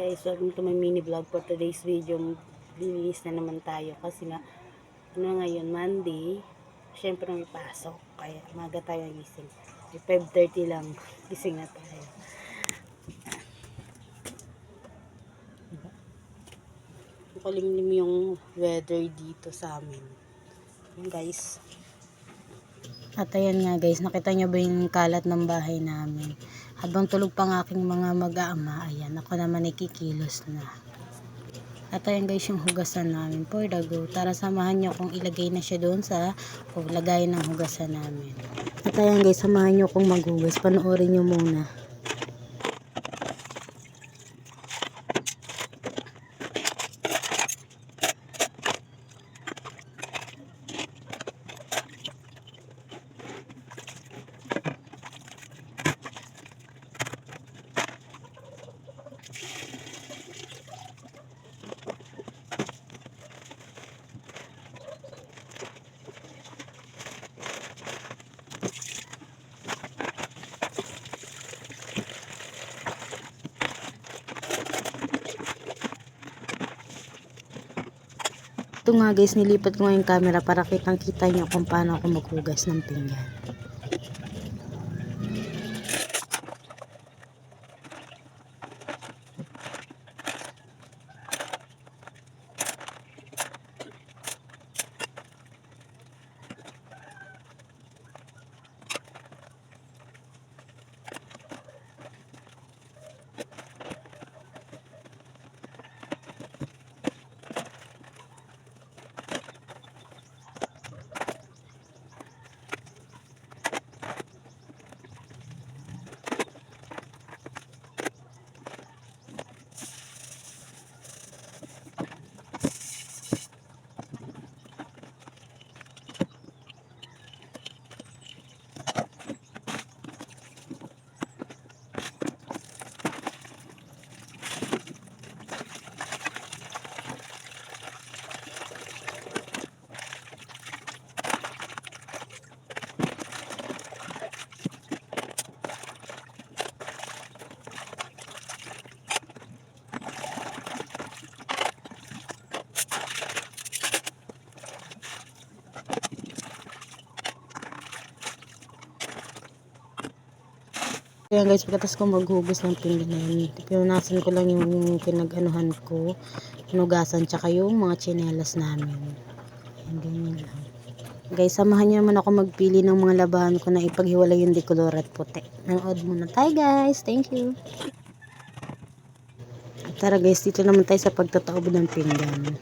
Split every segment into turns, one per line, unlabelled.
Guys, welcome to my mini vlog for today's video. Lilinis na naman tayo kasi nga ngayon Monday, syempre may pasok kaya maga tayo gising. 5:30 lang gising na tayo. Makulimlim yung weather dito sa amin. Yan guys. At ayan nga guys, nakita nyo ba yung kalat ng bahay namin? Habang tulog pa ng aking mga mag-aama, ayan, ako naman ikikilos na. At ayan guys, yung hugasan namin for the go. Tara samahan nyo kung ilagay na siya doon sa paglagayan ng hugasan namin. At ayan guys, samahan nyo kung maghugas. Panoorin nyo muna. Ito nga guys, nilipat ko nga yung camera para kitang kita nyo kung paano ako maghugas ng pinggan. Kaya guys, pagkatas ko maghugas ng pinggan, pinunasan ko lang yung pinag-anuhan ko, pinugasan, tsaka yung mga tsinelas namin. Ayan, ganyan lang. Guys, samahan niyo naman ako magpili ng mga labahan ko na ipaghiwalay yung dekolor at puti. Nanood muna tayo guys. Thank you. Tara guys, dito naman tayo sa pagtataob ng pinggan.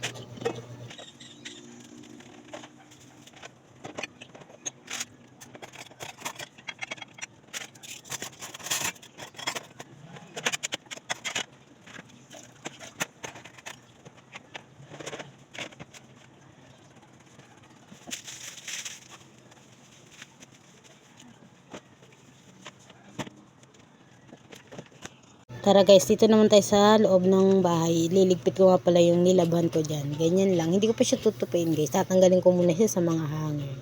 Tara guys, dito naman tayo sa loob ng bahay. Liligpit ko nga pala yung nilabhan ko dyan. Ganyan lang. Hindi ko pa siya tutupiin guys. Tatanggalin ko muna siya sa mga hangin.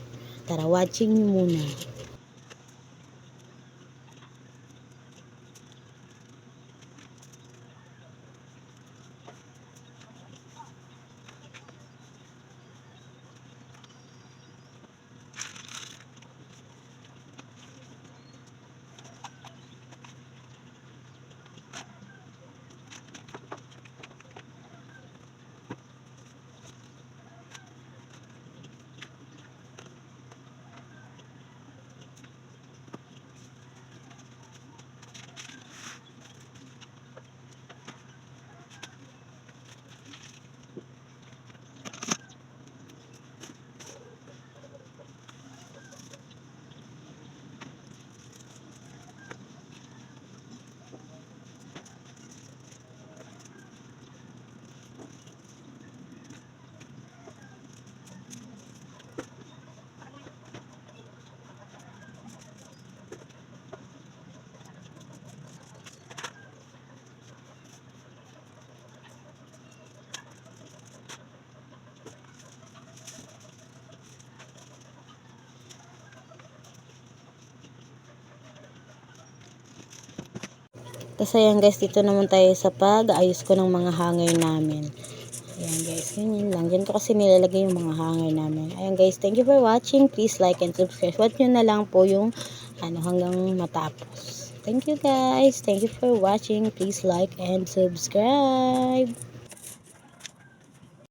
Tara, watching nyo muna. Tapos ayan guys, dito naman tayo sa pag-ayos ko ng mga hanger namin. Ayan guys, ganyan lang. Ganito kasi nilalagay yung mga hanger namin. Ayan guys, thank you for watching. Please like and subscribe. Watch nyo na lang po yung hanggang matapos. Thank you guys. Thank you for watching. Please like and subscribe.